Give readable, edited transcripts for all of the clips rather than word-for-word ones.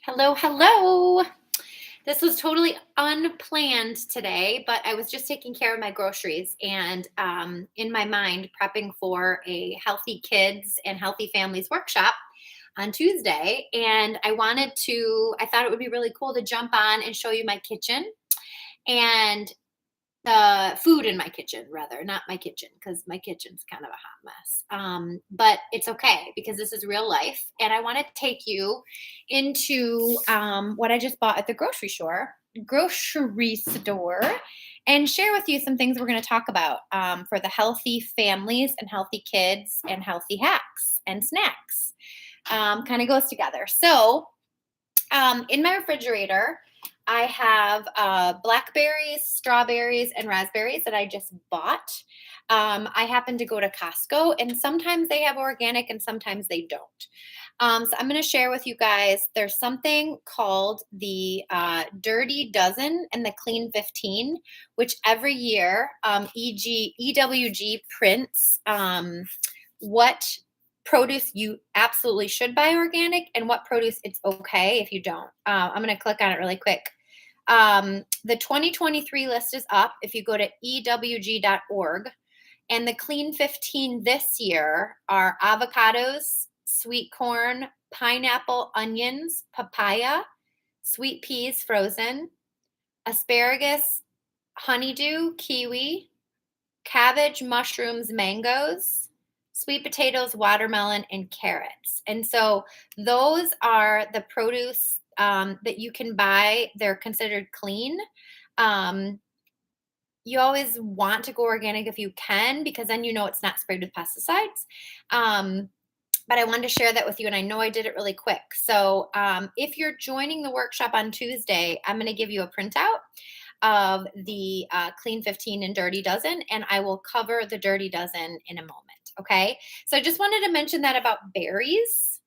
Hello, hello. This was totally unplanned today, but I was just taking care of my groceries and in my mind prepping for a healthy kids and healthy families workshop on Tuesday. And I thought it would be really cool to jump on and show you my kitchen and the food in my kitchen, rather, not my kitchen, because my kitchen's kind of a hot mess. But it's okay because this is real life. And I want to take you into what I just bought at the grocery store, and share with you some things we're going to talk about for the healthy families and healthy kids and healthy hacks and snacks. Kind of goes together. So, in my refrigerator, I have blackberries, strawberries, and raspberries that I just bought. I happen to go to Costco, and sometimes they have organic and sometimes they don't. So I'm going to share with you guys. There's something called the Dirty Dozen and the Clean 15, which every year EWG prints what produce you absolutely should buy organic and what produce it's okay if you don't. I'm going to click on it really quick. The 2023 list is up if you go to ewg.org. And the Clean 15 this year are avocados, sweet corn, pineapple, onions, papaya, sweet peas frozen, asparagus, honeydew, kiwi, cabbage, mushrooms, mangoes, sweet potatoes, watermelon, and carrots. And so those are the produce that you can buy. They're considered clean. You always want to go organic if you can, because then you know it's not sprayed with pesticides. But I wanted to share that with you, and I know I did it really quick. So if you're joining the workshop on Tuesday, I'm going to give you a printout of the Clean 15 and Dirty Dozen, and I will cover the Dirty Dozen in a moment. Okay. So I just wanted to mention that about berries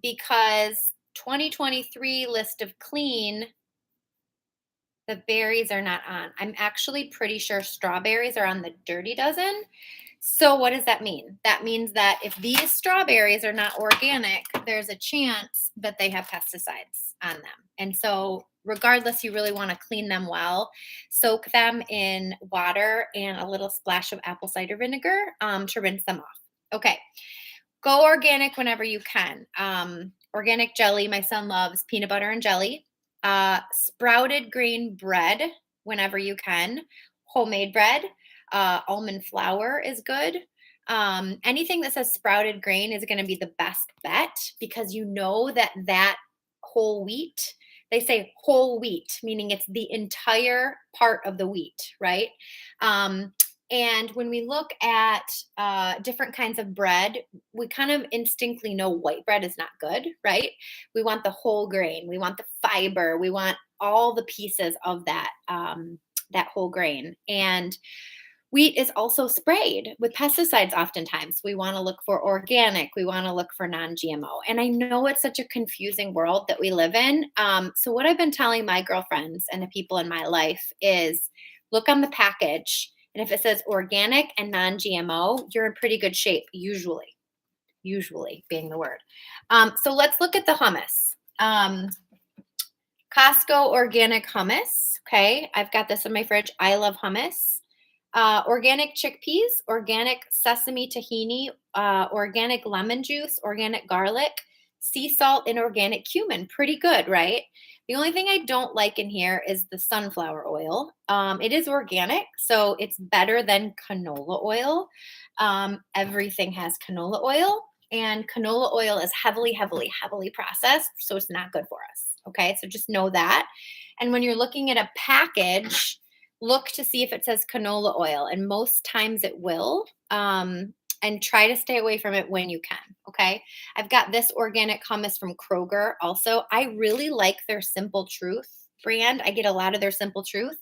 because 2023 list of clean, the berries are not on. I'm actually pretty sure strawberries are on the Dirty Dozen. So what does that mean? That means that if these strawberries are not organic, there's a chance that they have pesticides on them. And so regardless, you really want to clean them well. Soak them in water and a little splash of apple cider vinegar to rinse them off. Okay. Go organic whenever you can. Organic jelly, my son loves peanut butter and jelly. Sprouted grain bread whenever you can. Homemade bread. Almond flour is good. Anything that says sprouted grain is going to be the best bet, because you know that whole wheat, they say whole wheat, meaning it's the entire part of the wheat, right? And when we look at different kinds of bread, we kind of instinctively know white bread is not good, right? We want the whole grain, we want the fiber, we want all the pieces of that whole grain. And wheat is also sprayed with pesticides oftentimes. We want to look for organic. We want to look for non-GMO. And I know it's such a confusing world that we live in. So what I've been telling my girlfriends and the people in my life is look on the package. And if it says organic and non-GMO, you're in pretty good shape, usually being the word. So let's look at the hummus. Costco organic hummus. Okay, I've got this in my fridge. I love hummus. Organic chickpeas, organic sesame tahini, organic lemon juice, organic garlic, sea salt, and organic cumin. Pretty good, right? The only thing I don't like in here is the sunflower oil. It is organic, so it's better than canola oil. Everything has canola oil, and canola oil is heavily processed, so it's not good for us. Okay, so just know that. And when you're looking at a package, look to see if it says canola oil, and most times it will. And try to stay away from it when you can. Okay. I've got this organic hummus from Kroger also. I really like their Simple Truth brand. I get a lot of their Simple Truth.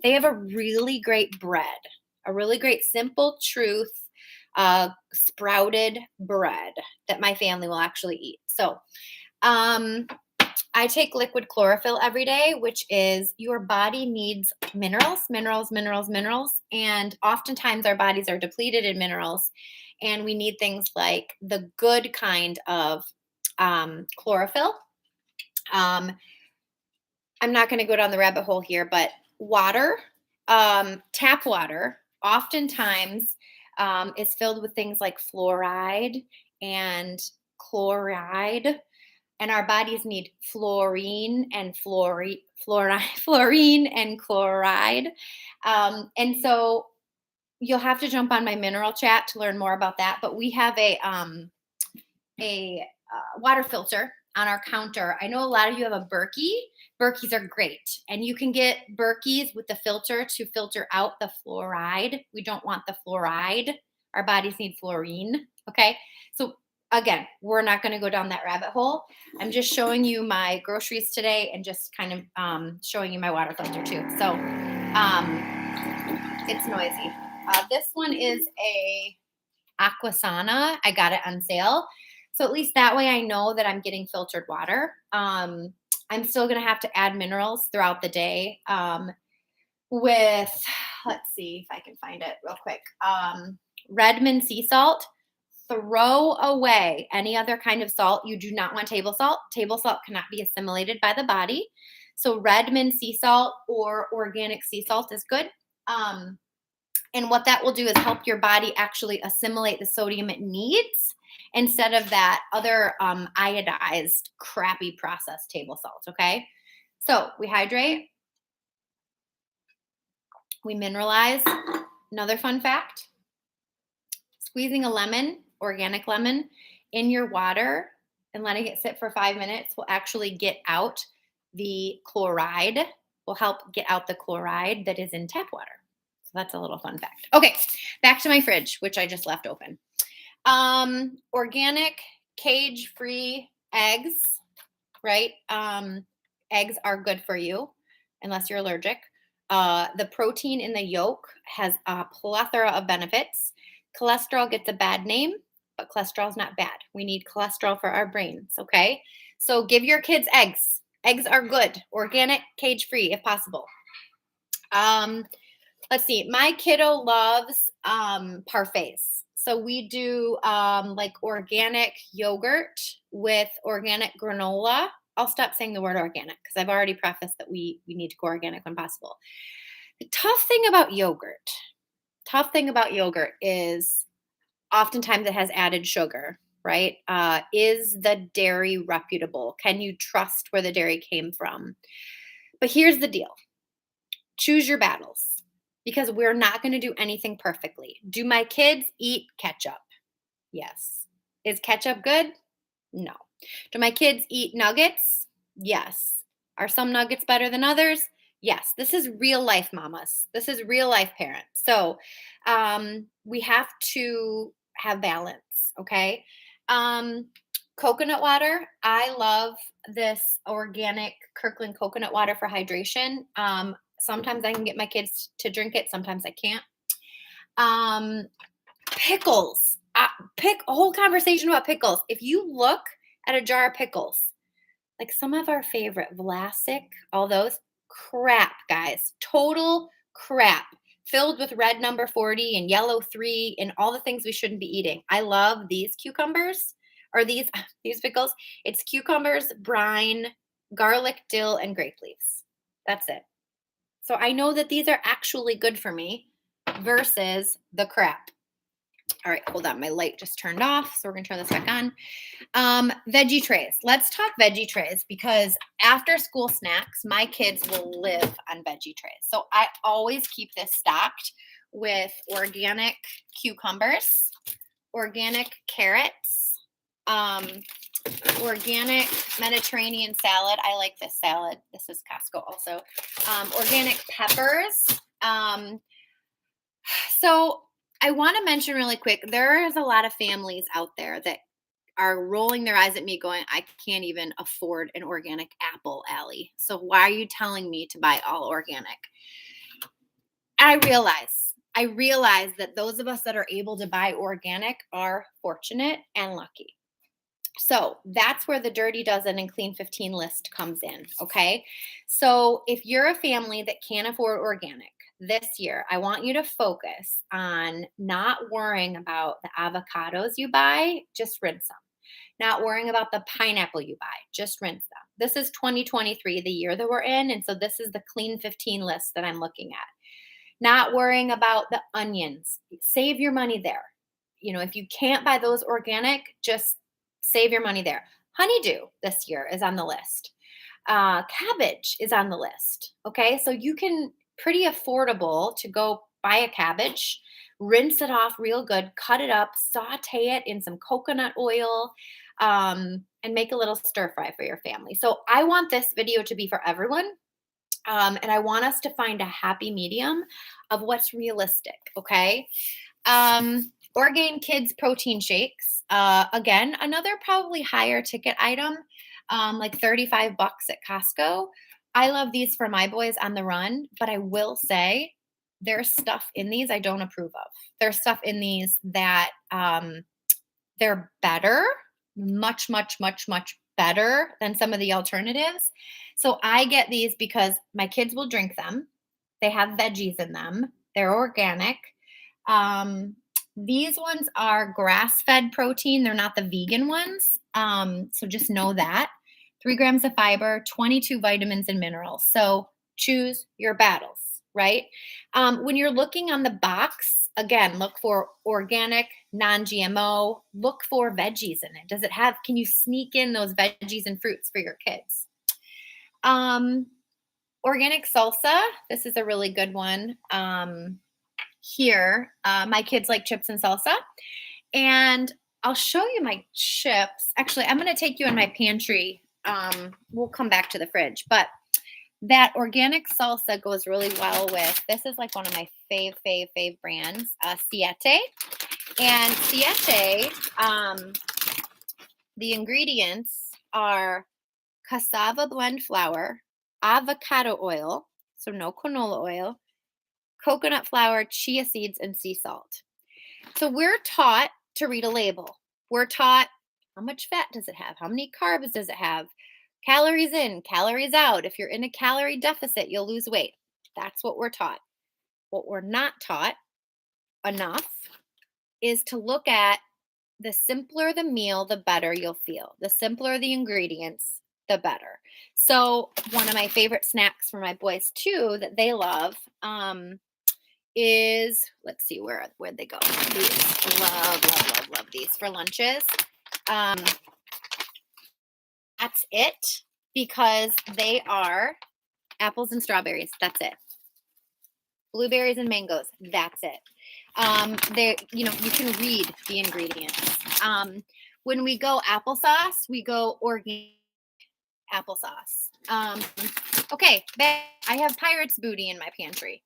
They have a really great bread, a really great Simple Truth sprouted bread that my family will actually eat. So, I take liquid chlorophyll every day, which is your body needs minerals. And oftentimes our bodies are depleted in minerals, and we need things like the good kind of chlorophyll. Um, I'm not going to go down the rabbit hole here, but water, tap water, oftentimes is filled with things like fluoride and chloride, and our bodies need fluorine and fluorine and chloride. And so you'll have to jump on my mineral chat to learn more about that. But we have a water filter on our counter. I know a lot of you have a Berkey. Berkeys are great. And you can get Berkeys with the filter to filter out the fluoride. We don't want the fluoride. Our bodies need fluorine. Okay. So again, we're not going to go down that rabbit hole. I'm just showing you my groceries today and just kind of showing you my water filter too. So it's noisy. This one is a Aquasana. I got it on sale. So at least that way I know that I'm getting filtered water. I'm still going to have to add minerals throughout the day with, let's see if I can find it real quick. Redmond sea salt. Throw away any other kind of salt. You do not want table salt. Table salt cannot be assimilated by the body. So Redmond sea salt or organic sea salt is good. And what that will do is help your body actually assimilate the sodium it needs instead of that other iodized, crappy processed table salt, okay? So we hydrate, we mineralize. Another fun fact, squeezing a lemon, organic lemon, in your water and letting it sit for 5 minutes will actually get out the chloride, will help get out the chloride that is in tap water. So that's a little fun fact. Okay, back to my fridge, which I just left open. Organic, cage-free eggs, right? Eggs are good for you unless you're allergic. The protein in the yolk has a plethora of benefits. Cholesterol gets a bad name, but cholesterol is not bad. We need cholesterol for our brains, okay? So give your kids eggs. Eggs are good. Organic, cage-free if possible. Let's see. My kiddo loves parfaits. So we do like organic yogurt with organic granola. I'll stop saying the word organic because I've already prefaced that we need to go organic when possible. The tough thing about yogurt is oftentimes it has added sugar, right? Is the dairy reputable? Can you trust where the dairy came from? But here's the deal. Choose your battles because we're not going to do anything perfectly. Do my kids eat ketchup? Yes. Is ketchup good? No. Do my kids eat nuggets? Yes. Are some nuggets better than others? Yes. This is real life, mamas. This is real life parents. So we have to have balance, okay? Coconut water. I love this organic Kirkland coconut water for hydration. Sometimes I can get my kids to drink it. Sometimes I can't. Pickles. Pick a whole conversation about pickles. If you look at a jar of pickles, like some of our favorite Vlasic, all those, crap, guys. Total crap. Filled with red number 40 and yellow 3 and all the things we shouldn't be eating. I love these cucumbers or these pickles. It's cucumbers, brine, garlic, dill, and grape leaves. That's it. So I know that these are actually good for me versus the crap. All right, hold on. My light just turned off. So we're going to turn this back on. Veggie trays. Let's talk veggie trays because after school snacks, my kids will live on veggie trays. So I always keep this stocked with organic cucumbers, organic carrots, organic Mediterranean salad. I like this salad. This is Costco also. Organic peppers. So I want to mention really quick, there is a lot of families out there that are rolling their eyes at me going, I can't even afford an organic apple, Allie. So why are you telling me to buy all organic? I realize that those of us that are able to buy organic are fortunate and lucky. So that's where the Dirty Dozen and Clean 15 list comes in, okay? So if you're a family that can't afford organic this year, I want you to focus on not worrying about the avocados you buy, just rinse them. Not worrying about the pineapple you buy, just rinse them. This is 2023, the year that we're in. And so this is the clean 15 list that I'm looking at. Not worrying about the onions. Save your money there. If you can't buy those organic, just save your money there. Honeydew this year is on the list. Cabbage is on the list. Okay. So you can pretty affordable to go buy a cabbage, rinse it off real good, cut it up, saute it in some coconut oil, and make a little stir fry for your family. So I want this video to be for everyone. And I want us to find a happy medium of what's realistic. Okay. Orgain Kids protein shakes. Again, another probably higher ticket item, like 35 bucks at Costco. I love these for my boys on the run, but I will say there's stuff in these I don't approve of. There's stuff in these that they're better, much, much, much, much better than some of the alternatives. So I get these because my kids will drink them. They have veggies in them. They're organic. These ones are grass-fed protein. They're not the vegan ones. So just know that. 3 grams of fiber, 22 vitamins and minerals. So choose your battles, right? When you're looking on the box, again, look for organic, non-GMO. Look for veggies in it. Can you sneak in those veggies and fruits for your kids? Organic salsa. This is a really good one. Here, my kids like chips and salsa. And I'll show you my chips. Actually, I'm going to take you in my pantry. We'll come back to the fridge. But that organic salsa goes really well with, this is like one of my fave brands, Siete. And Siete, the ingredients are cassava blend flour, avocado oil, so no canola oil, coconut flour, chia seeds, and sea salt. So we're taught to read a label. We're taught how much fat does it have? How many carbs does it have? Calories in, calories out. If you're in a calorie deficit, you'll lose weight. That's what we're taught. What we're not taught enough is to look at the simpler the meal, the better you'll feel. The simpler the ingredients, the better. So one of my favorite snacks for my boys too that they love is, let's see, where'd they go? These. Love these for lunches. That's it, because they are apples and strawberries. That's it. Blueberries and mangoes. That's it. You can read the ingredients. When we go applesauce, we go organic applesauce. Okay, I have Pirate's Booty in my pantry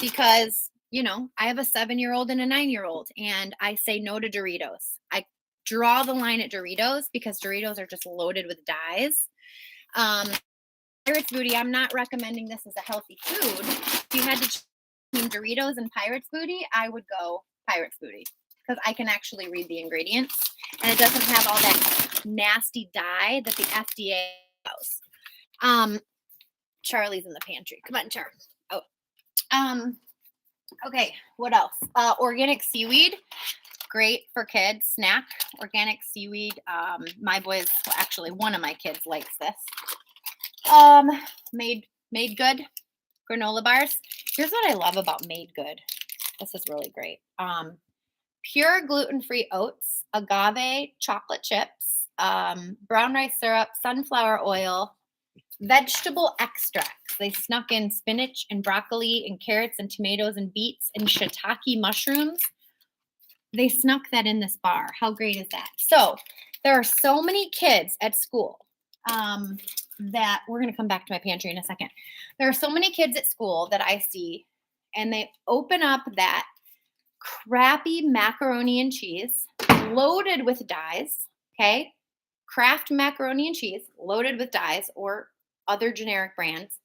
because, I have a 7-year-old and a 9-year-old, and I say no to Doritos. I draw the line at Doritos because Doritos are just loaded with dyes. Pirate's Booty, I'm not recommending this as a healthy food. If you had to choose between Doritos and Pirate's Booty, I would go Pirate's Booty because I can actually read the ingredients and it doesn't have all that nasty dye that the FDA allows. Charlie's in the pantry. Come on, Char. Oh, okay. What else? Organic seaweed. Great for kids. Snack. Organic seaweed. My boys, actually, one of my kids likes this. Made Good granola bars. Here's what I love about Made Good. This is really great. Pure gluten-free oats, agave chocolate chips, brown rice syrup, sunflower oil, vegetable extracts. They snuck in spinach and broccoli and carrots and tomatoes and beets and shiitake mushrooms. They snuck that in this bar. How great is that? So there are so many kids at school that we're going to come back to my pantry in a second. There are so many kids at school that I see, and they open up that crappy macaroni and cheese loaded with dyes. Okay. Kraft macaroni and cheese loaded with dyes or other generic brands.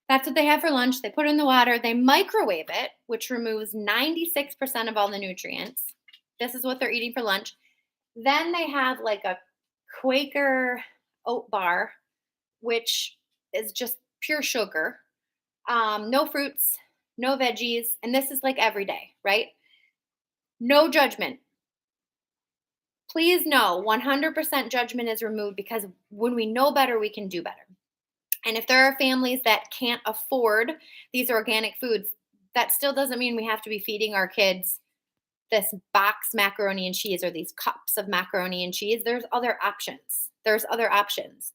That's what they have for lunch. They put it in the water. They microwave it, which removes 96% of all the nutrients. This is what they're eating for lunch. Then they have like a Quaker oat bar, which is just pure sugar. No fruits, no veggies. And this is like every day, right? No judgment. please know 100% judgment is removed, because when we know better, we can do better. And if there are families that can't afford these organic foods, that still doesn't mean we have to be feeding our kids this box macaroni and cheese or these cups of macaroni and cheese. There's other options. There's other options.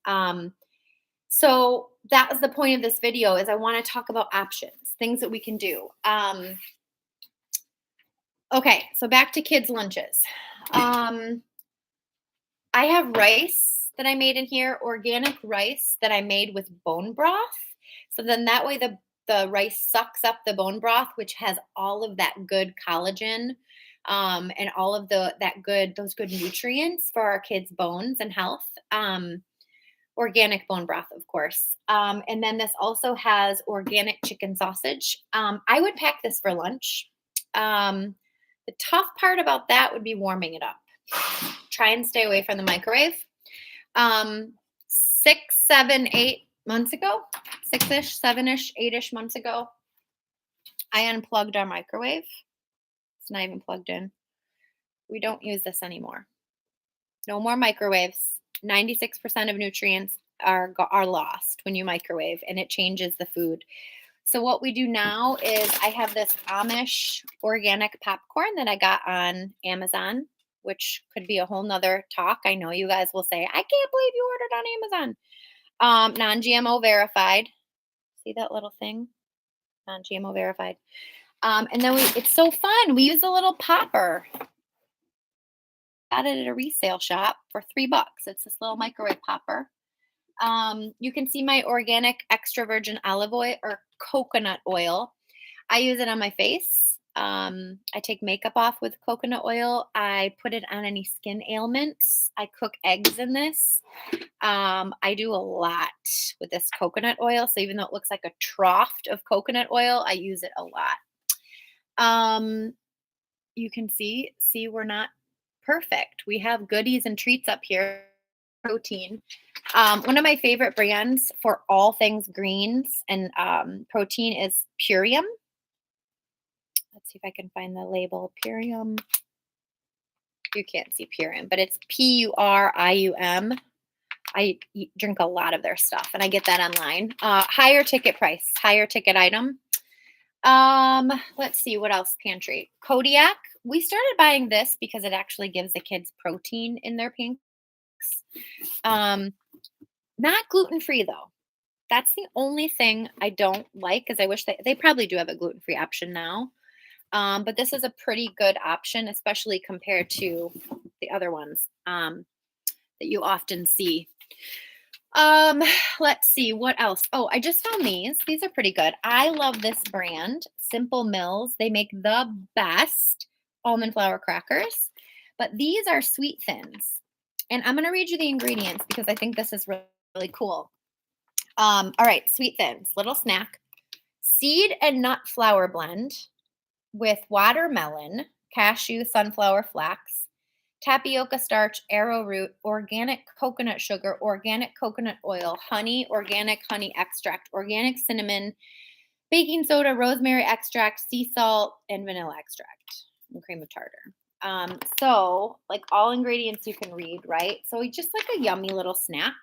So that was the point of this video, is I want to talk about options, things that we can do. Okay, so back to kids' lunches. I have rice that I made in here, organic rice that I made with bone broth. So then that way the rice sucks up the bone broth, which has all of that good collagen, and all of those good nutrients for our kids' bones and health. Organic bone broth, of course. And then this also has organic chicken sausage. I would pack this for lunch. The tough part about that would be warming it up. Try and stay away from the microwave. 6, 7, 8 months ago, 6-ish, 7-ish, 8-ish months ago, I unplugged our microwave. It's not even plugged in. We don't use this anymore. No more microwaves. 96% of nutrients are lost when you microwave, and it changes the food. So what we do now is I have this Amish organic popcorn that I got on Amazon, which could be a whole nother talk. I know you guys will say, I can't believe you ordered on Amazon. Non-GMO verified. See that little thing? Non-GMO verified. And then it's so fun. We use a little popper. Got it at a resale shop for $3. It's this little microwave popper. You can see my organic extra virgin olive oil or coconut oil. I use it on my face. I take makeup off with coconut oil. I put it on any skin ailments. I cook eggs in this. I do a lot with this coconut oil. So even though it looks like a trough of coconut oil, I use it a lot. You can see we're not perfect. We have goodies and treats up here. Protein. One of my favorite brands for all things greens and protein is Purium. Let's see if I can find the label. Purium. You can't see Purium, but it's Purium. I drink a lot of their stuff, and I get that online. Higher ticket price, higher ticket item. Let's see what else. Pantry. Kodiak. We started buying this because it actually gives the kids protein in their pancakes. Not gluten-free though. That's the only thing I don't like, because I wish they probably do have a gluten-free option now. But this is a pretty good option, especially compared to the other ones that you often see. Let's see what else. Oh, I just found these. These are pretty good. I love this brand, Simple Mills. They make the best almond flour crackers, but these are sweet thins. And I'm going to read you the ingredients because I think this is really, really cool. All right, sweet thins, little snack. Seed and nut flour blend with watermelon, cashew, sunflower flax, tapioca starch, arrowroot, organic coconut sugar, organic coconut oil, honey, organic honey extract, organic cinnamon, baking soda, rosemary extract, sea salt, and vanilla extract, and cream of tartar. So like all ingredients you can read, right? So just like a yummy little snack.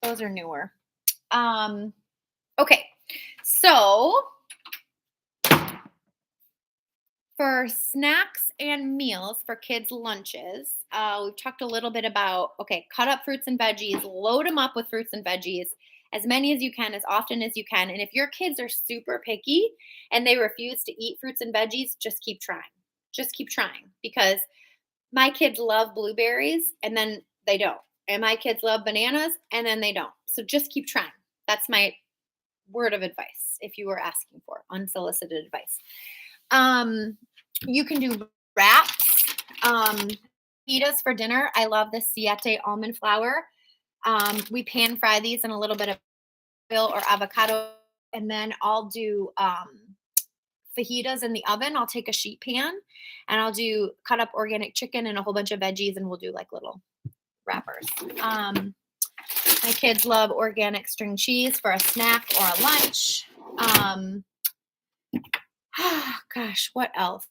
Those are newer. Okay, so for snacks and meals for kids' lunches, we've talked a little bit about, okay, cut up fruits and veggies, load them up with fruits and veggies, as many as you can, as often as you can. And if your kids are super picky and they refuse to eat fruits and veggies, just keep trying. Just keep trying, because my kids love blueberries and then they don't. And my kids love bananas and then they don't. So just keep trying. That's my word of advice if you were asking for unsolicited advice. You can do wraps. Pitas for dinner. I love the Siete almond flour. We pan fry these in a little bit of oil or avocado, and then I'll do fajitas in the oven. I'll take a sheet pan and I'll do cut up organic chicken and a whole bunch of veggies, and we'll do like little wrappers. My kids love organic string cheese for a snack or a lunch. Gosh, what else?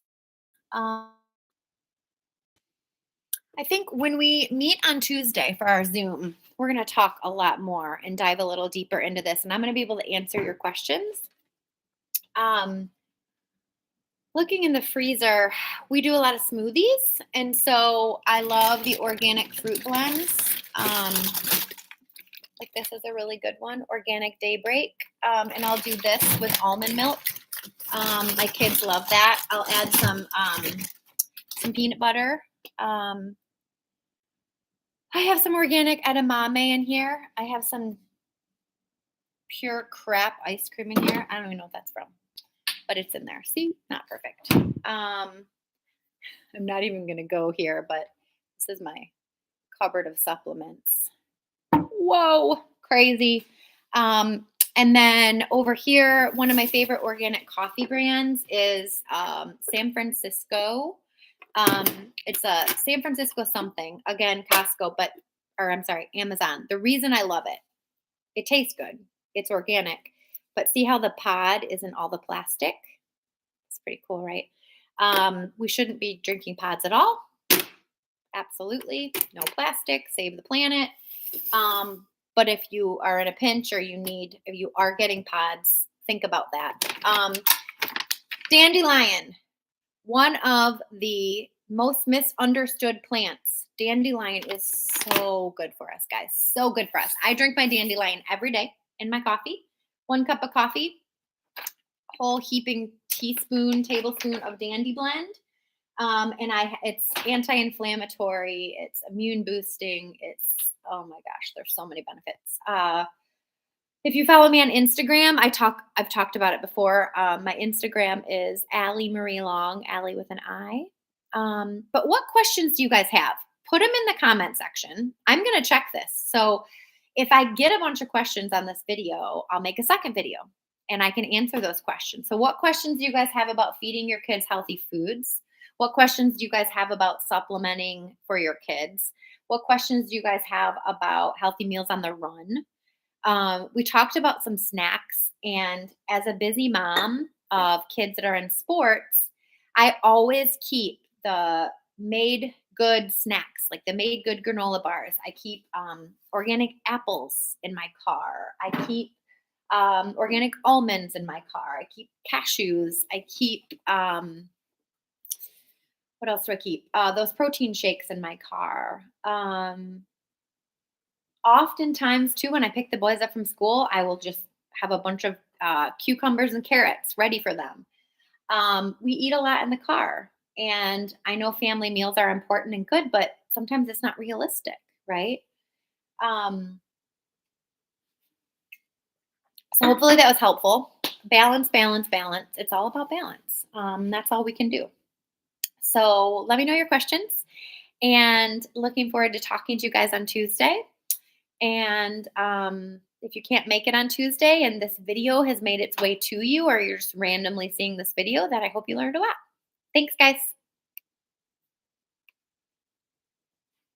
I think when we meet on Tuesday for our Zoom, we're going to talk a lot more and dive a little deeper into this. And I'm going to be able to answer your questions. Um, Looking in the freezer, we do a lot of smoothies. And so I love the organic fruit blends. Um, like this is a really good one, Organic Daybreak. And I'll do this with almond milk. My kids love that. I'll add some peanut butter. I have some organic edamame in here. I have some pure crap ice cream in here. I don't even know what that's from, but it's in there. See, not perfect. I'm not even going to go here, but this is my cupboard of supplements. Whoa, crazy. And then over here, one of my favorite organic coffee brands is San Francisco. It's a San Francisco something, again, Costco, Amazon. The reason I love it, it tastes good. It's organic, but see how the pod isn't all the plastic? It's pretty cool, right? We shouldn't be drinking pods at all. Absolutely. No plastic, save the planet. But if you are in a pinch or if you are getting pods, think about that. Dandelion, one of the most misunderstood plants. Dandelion is so good for us, guys. So good for us. I drink my dandelion every day in my coffee. 1 cup of coffee, whole heaping tablespoon of Dandy Blend. It's anti-inflammatory, it's immune boosting, oh my gosh, there's so many benefits. If you follow me on Instagram, I've talked about it before. My Instagram is Allie Marie Long, Allie with an I. But what questions do you guys have? Put them in the comment section. I'm going to check this. So if I get a bunch of questions on this video, I'll make a second video and I can answer those questions. So what questions do you guys have about feeding your kids healthy foods? What questions do you guys have about supplementing for your kids? What questions do you guys have about healthy meals on the run? We talked about some snacks, and as a busy mom of kids that are in sports, I always keep the made good snacks, like the made good granola bars. I keep organic apples in my car. I keep organic almonds in my car. I keep cashews. I keep what else do I keep? Those protein shakes in my car. Oftentimes, too, when I pick the boys up from school, I will just have a bunch of cucumbers and carrots ready for them. We eat a lot in the car, and I know family meals are important and good, but sometimes it's not realistic, right? So hopefully that was helpful. Balance, balance, balance. It's all about balance. That's all we can do. So let me know your questions, and looking forward to talking to you guys on Tuesday. And if you can't make it on Tuesday and this video has made its way to you, or you're just randomly seeing this video, then I hope you learned a lot. Thanks, guys.